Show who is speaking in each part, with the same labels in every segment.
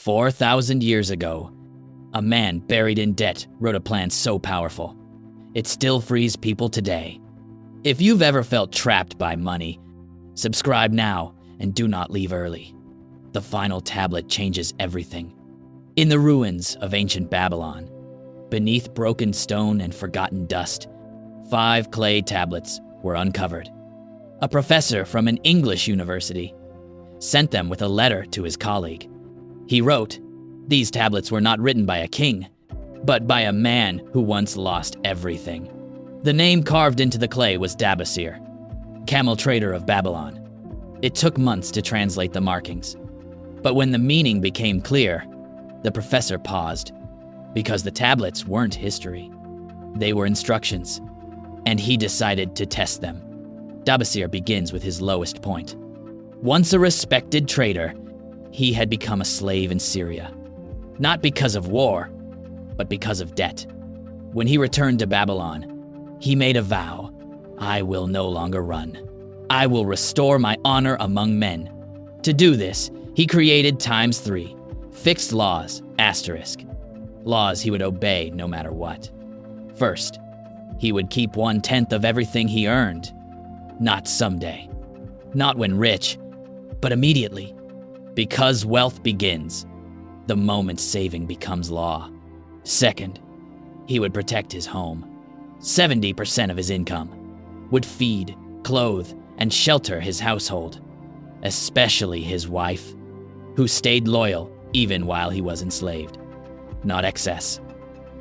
Speaker 1: 4,000 years ago, a man buried in debt wrote a plan so powerful, it still frees people today. If you've ever felt trapped by money, subscribe now and do not leave early. The final tablet changes everything. In the ruins of ancient Babylon, beneath broken stone and forgotten dust, 5 clay tablets were uncovered. A professor from an English university sent them with a letter to his colleague. He wrote, "These tablets were not written by a king, but by a man who once lost everything." The name carved into the clay was Dabassir, camel trader of Babylon. It took months to translate the markings, but when the meaning became clear, the professor paused, because the tablets weren't history. They were instructions, and he decided to test them. Dabassir begins with his lowest point. Once a respected trader, he had become a slave in Syria, not because of war, but because of debt. When he returned to Babylon, he made a vow: "I will no longer run. I will restore my honor among men." To do this, he created ×3, fixed laws, laws he would obey no matter what. First, he would keep 1/10 of everything he earned. Not someday, not when rich, but immediately. Because wealth begins, the moment saving becomes law. Second, he would protect his home. 70% of his income would feed, clothe, and shelter his household, especially his wife, who stayed loyal even while he was enslaved. Not excess,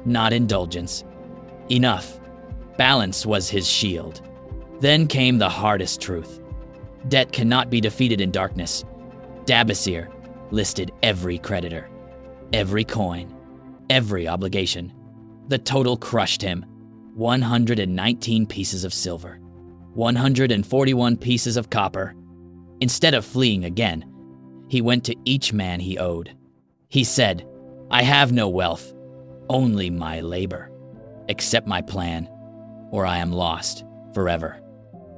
Speaker 1: not indulgence. Enough. Balance was his shield. Then came the hardest truth. Debt cannot be defeated in darkness. Dabassir listed every creditor, every coin, every obligation. The total crushed him. 119 pieces of silver, 141 pieces of copper. Instead of fleeing again, he went to each man he owed. He said, "I have no wealth, only my labor. Accept my plan, or I am lost forever."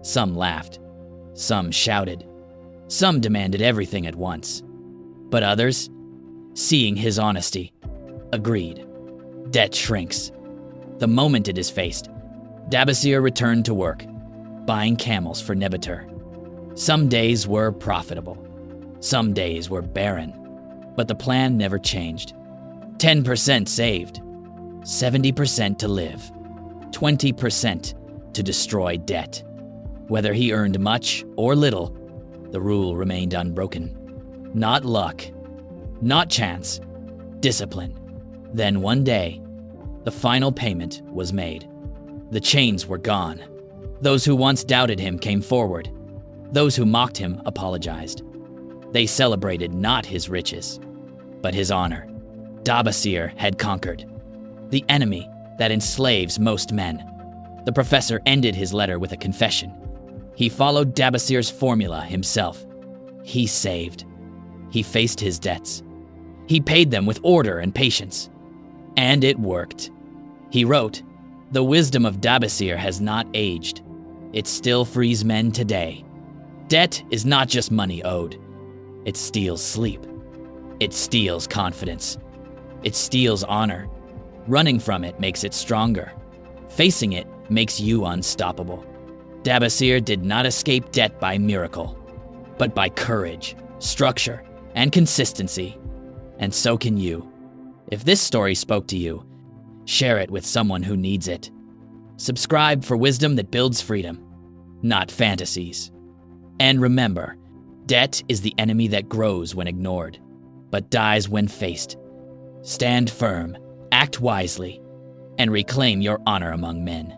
Speaker 1: Some laughed, some shouted, some demanded everything at once. But others, seeing his honesty, agreed. Debt shrinks. The moment it is faced, Dabassir returned to work, buying camels for Nebuchadnezzar. Some days were profitable, some days were barren, but the plan never changed. 10% saved, 70% to live, 20% to destroy debt. Whether he earned much or little, the rule remained unbroken. Not luck, not chance, discipline. Then one day, the final payment was made. The chains were gone. Those who once doubted him came forward. Those who mocked him apologized. They celebrated not his riches, but his honor. Dabassir had conquered the enemy that enslaves most men. The professor ended his letter with a confession. He followed Dabassir's formula himself. He saved. He faced his debts. He paid them with order and patience. And it worked. He wrote, "The wisdom of Dabassir has not aged. It still frees men today. Debt is not just money owed. It steals sleep. It steals confidence. It steals honor. Running from it makes it stronger. Facing it makes you unstoppable." Dabassir did not escape debt by miracle, but by courage, structure, and consistency. And so can you. If this story spoke to you, share it with someone who needs it. Subscribe for wisdom that builds freedom, not fantasies. And remember, debt is the enemy that grows when ignored, but dies when faced. Stand firm, act wisely, and reclaim your honor among men.